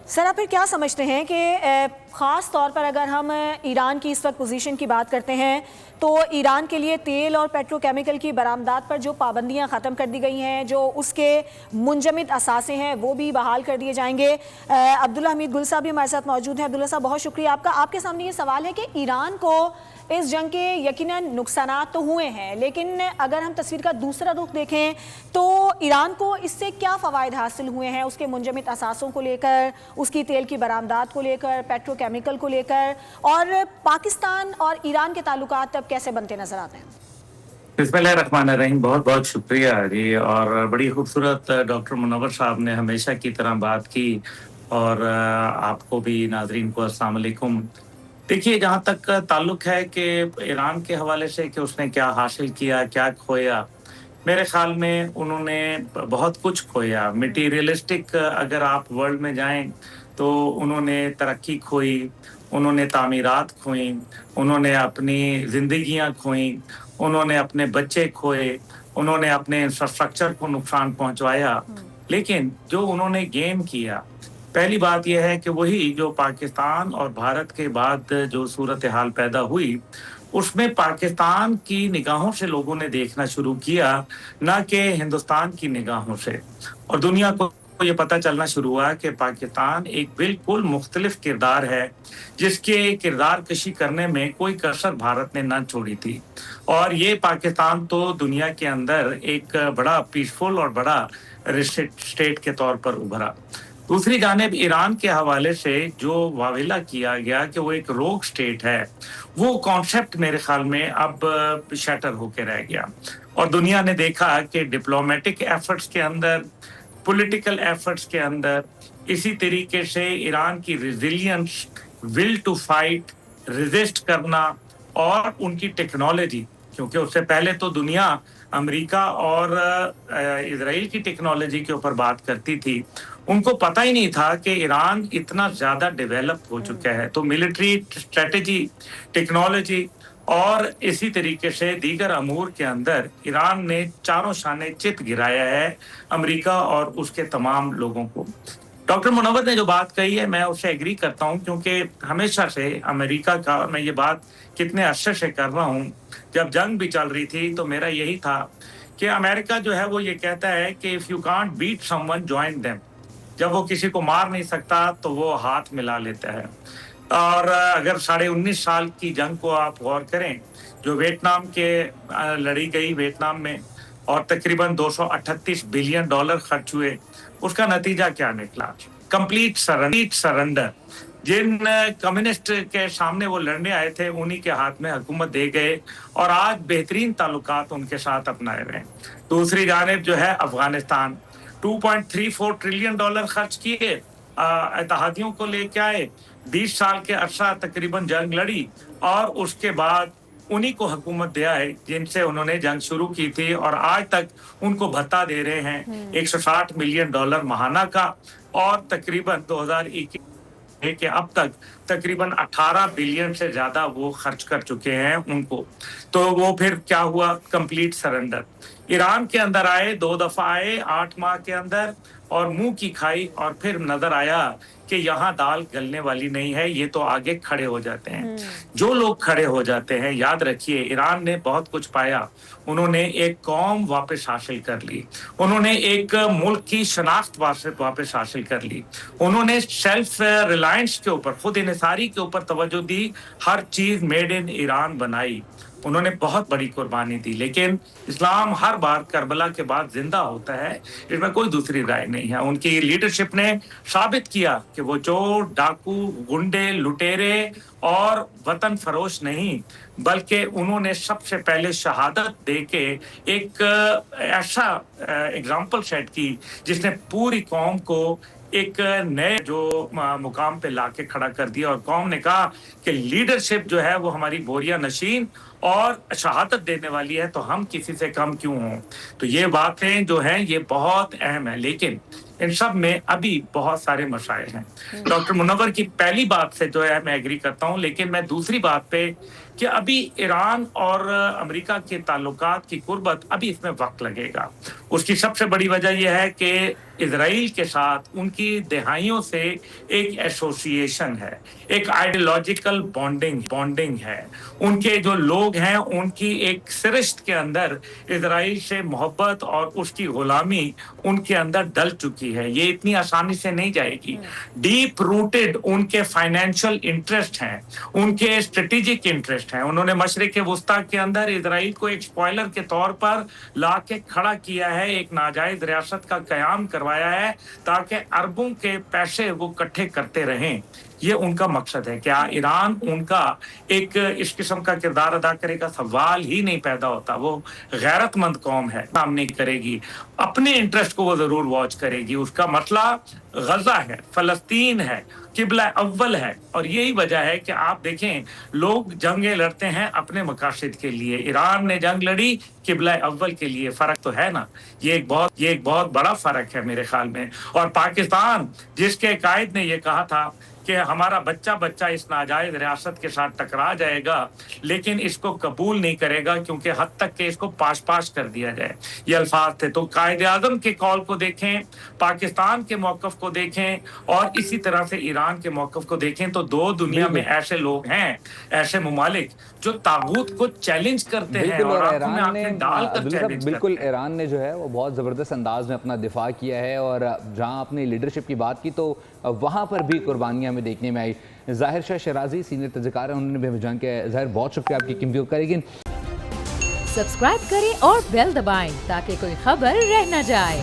سر آپ پھر کیا سمجھتے ہیں کہ خاص طور پر اگر ہم ایران کی اس وقت پوزیشن کی بات کرتے ہیں تو ایران کے لیے تیل اور پیٹرو کیمیکل کی برآمدات پر جو پابندیاں ختم کر دی گئی ہیں، جو اس کے منجمد اثاثے ہیں وہ بھی بحال کر دیے جائیں گے۔ عبداللہ حمید گل صاحب بھی ہمارے ساتھ موجود ہیں۔ عبداللہ صاحب بہت شکریہ آپ کا۔ آپ کے سامنے یہ سوال ہے کہ ایران کو اس جنگ کے یقیناً نقصانات تو ہوئے ہیں، لیکن اگر ہم تصویر کا دوسرا رخ دیکھیں تو ایران کو اس سے کیا فوائد حاصل ہوئے ہیں، اس کے منجمد اثاثوں کو لے کر، اس کی تیل کی برآمدات کو لے کر، پیٹرو کیمیکل کو لے کر، اور پاکستان اور ایران کے تعلقات اب کیسے بنتے نظر آتے ہیں؟ بسم اللہ الرحمن الرحیم، بہت بہت شکریہ جی، اور بڑی خوبصورت ڈاکٹر منور صاحب نے ہمیشہ کی طرح بات کی، اور آپ کو بھی، ناظرین کو السلام علیکم۔ دیکھیے، جہاں تک تعلق ہے کہ ایران کے حوالے سے کہ اس نے کیا حاصل کیا، کیا کھویا، میرے خیال میں انہوں نے بہت کچھ کھویا۔ میٹیریلسٹک اگر آپ ورلڈ میں جائیں تو انہوں نے ترقی کھوئی، انہوں نے تعمیرات کھوئیں، انہوں نے اپنی زندگیاں کھوئیں، انہوں نے اپنے بچے کھوئے، انہوں نے اپنے انفراسٹرکچر کو نقصان پہنچوایا، لیکن جو انہوں نے گین کیا، پہلی بات یہ ہے کہ وہی جو پاکستان اور بھارت کے بعد جو صورتحال پیدا ہوئی، اس میں پاکستان کی نگاہوں سے لوگوں نے دیکھنا شروع کیا، نہ کہ ہندوستان کی نگاہوں سے، اور دنیا کو یہ پتہ چلنا شروع ہوا کہ پاکستان ایک بالکل مختلف کردار ہے، جس کے کردار کشی کرنے میں کوئی کسر بھارت نے نہ چھوڑی تھی، اور یہ پاکستان تو دنیا کے اندر ایک بڑا پیسفل اور بڑا اسٹیٹ کے طور پر ابھرا۔ دوسری جانب ایران کے حوالے سے جو واویلا کیا گیا کہ وہ ایک روگ سٹیٹ ہے، وہ کانسیپٹ میرے خیال میں اب شیٹر ہو کے رہ گیا، اور دنیا نے دیکھا کہ ڈپلومیٹک ایفرٹس کے اندر، پولیٹیکل ایفرٹس کے اندر، اسی طریقے سے ایران کی resilience, will to fight, resist کرنا، اور ان کی ٹیکنالوجی، کیونکہ اس سے پہلے تو دنیا امریکہ اور اسرائیل کی ٹیکنالوجی کے اوپر بات کرتی تھی، ان کو پتہ ہی نہیں تھا کہ ایران اتنا زیادہ ڈیولپ ہو چکا ہے۔ تو ملٹری اسٹریٹجی، ٹیکنالوجی اور اسی طریقے سے دیگر امور کے اندر ایران نے چاروں شانے چت گرایا ہے امریکہ اور اس کے تمام لوگوں کو۔ ڈاکٹر منور نے جو بات کہی ہے، میں اس سے ایگری کرتا ہوں، کیونکہ ہمیشہ سے امریکہ کا، میں یہ بات کتنے عرصے سے کر رہا ہوں، جب جنگ بھی چل رہی تھی تو میرا یہی تھا کہ امریکہ جو ہے وہ یہ کہتا ہے کہ if you can't beat someone join them، جب وہ کسی کو مار نہیں سکتا تو وہ ہاتھ ملا لیتا ہے۔ اور اگر 19.5 سال کی جنگ کو آپ غور کریں جو ویتنام کے لڑی گئی ویتنام میں، اور تقریباً $238 بلین خرچ ہوئے، اس کا نتیجہ کیا نکلا؟ Complete surrender. جن کمیونسٹ کے سامنے وہ لڑنے آئے تھے، انہی کے ہاتھ میں حکومت دے گئے، اور آج بہترین تعلقات ان کے ساتھ اپنائے ہوئے ہیں۔ دوسری جانب جو ہے افغانستان، $2.34 ٹریلین خرچ کیے، اتحادیوں کو لے کے آئے، 20 سال کے عرصہ تقریباً جنگ لڑی، اور اس کے بعد انہی کو حکومت دے آئے جن سے انہوں نے جنگ شروع کی تھی، اور آج تک ان کو بھتہ دے رہے ہیں $160 ملین ماہانہ کا، اور تقریباً 2021 کہ اب تک تقریباً 18 بلین سے زیادہ وہ خرچ کر چکے ہیں ان کو۔ تو وہ پھر کیا ہوا؟ Complete surrender. ایران کے اندر آئے، 2 دفعہ آئے 8 ماہ کے اندر، اور منہ کی کھائی، اور پھر نظر آیا کہ یہاں دال گلنے والی نہیں ہے، یہ تو آگے کھڑے ہو جاتے ہیں۔ جو لوگ کھڑے ہو جاتے ہیں، یاد رکھیے ایران نے بہت کچھ پایا، انہوں نے ایک قوم واپس حاصل کر لی، انہوں نے ایک ملک کی شناخت واپس حاصل کر لی، انہوں نے سیلف ریلائنس کے اوپر، خود انحصاری کے اوپر توجہ دی، ہر چیز میڈ ان ایران بنائی، انہوں نے بہت بڑی قربانی دی۔ لیکن اسلام ہر بار کربلا کے بعد زندہ ہوتا ہے، اس میں کوئی دوسری رائے نہیں ہے۔ ان کی لیڈرشپ نے ثابت کیا کہ وہ چور، ڈاکو، گنڈے، لٹیرے اور وطن فروش نہیں، بلکہ انہوں نے سب سے پہلے شہادت دے کے ایک ایسا اگزامپل سیٹ کی جس نے پوری قوم کو ایک نئے جو مقام پہ لا کے کھڑا کر دیا، اور قوم نے کہا کہ لیڈرشپ جو ہے وہ ہماری بوریا نشین اور شہادت دینے والی ہے تو ہم کسی سے کم کیوں ہوں. تو یہ باتیں جو ہیں یہ بہت اہم ہیں، لیکن ان سب میں ابھی بہت سارے مسائل ہیں. ڈاکٹر منور کی پہلی بات سے جو ہے میں ایگری کرتا ہوں، لیکن میں دوسری بات پہ کہ ابھی ایران اور امریکہ کے تعلقات کی قربت ابھی اس میں وقت لگے گا. اس کی سب سے بڑی وجہ یہ ہے کہ اسرائیل کے ساتھ ان کی دہائیوں سے ایک ایسوسیشن ہے، ایک آئیڈیولوجیکل بانڈنگ ہے. ان کے جو لوگ ہیں ان کی ایک سرشت کے اندر اسرائیل سے محبت اور اس کی غلامی ان کے اندر ڈل چکی ہے. یہ اتنی آسانی سے نہیں جائے گی. ڈیپ روٹڈ ان کے فائنینشل انٹرسٹ ہیں، ان کے اسٹریٹجک انٹرسٹ ہیں. انہوں نے مشرق وسطیٰ کے اندر اسرائیل کو ایک اسپوائلر کے طور پر لا کے کھڑا کیا ہے، ایک ناجائز ریاست کا قیام کروایا ہے تاکہ اربوں کے پیسے وہ اکٹھے کرتے رہیں. یہ ان کا مقصد ہے. کیا ایران ان کا ایک اس قسم کا کردار ادا کرے گا؟ سوال ہی نہیں پیدا ہوتا. وہ غیرت مند قوم ہے، کام نہیں کرے گی، اپنے انٹرسٹ کو وہ ضرور واچ کرے گی. اس کا مسئلہ غزہ ہے، فلسطین ہے، قبلہ اول ہے. اور یہی وجہ ہے کہ آپ دیکھیں لوگ جنگیں لڑتے ہیں اپنے مقاصد کے لیے. ایران نے جنگ لڑی قبلہ اول کے لیے. فرق تو ہے نا. یہ ایک بہت بڑا فرق ہے میرے خیال میں. اور پاکستان جس کے قائد نے یہ کہا تھا کہ ہمارا بچہ اس ناجائز ریاست کے ساتھ ٹکرا جائے گا لیکن اس کو قبول نہیں کرے گا کیونکہ حد تک کہ اس کو پاش کر دیا جائے. یہ الفاظ تھے. تو قائد اعظم کے کال کو دیکھیں، پاکستان کے موقف کو دیکھیں اور اسی طرح سے ایران کے موقف کو دیکھیں تو دو دنیا میں ایسے لوگ ہیں، ایسے ممالک جو طاغوت کو چیلنج کرتے ہیں اور آنکھوں میں آنکھیں ڈال کر چیلنج کرتے ہیں. بالکل ایران نے جو ہے وہ بہت زبردست انداز میں اپنا دفاع کیا ہے، اور جہاں اپنی لیڈرشپ کی بات کی تو وہاں پر بھی قربانیاں ہمیں دیکھنے میں آئی. ظاہر شاہ شیرازی سینئر تجزیہکار ہیں، انہوں نے بھی ہمیں جان کے ظاہر بہت شکریہ آپ کی قیمتی وقت کا. لیکن سبسکرائب کریں اور بیل دبائیں تاکہ کوئی خبر رہ نہ جائے.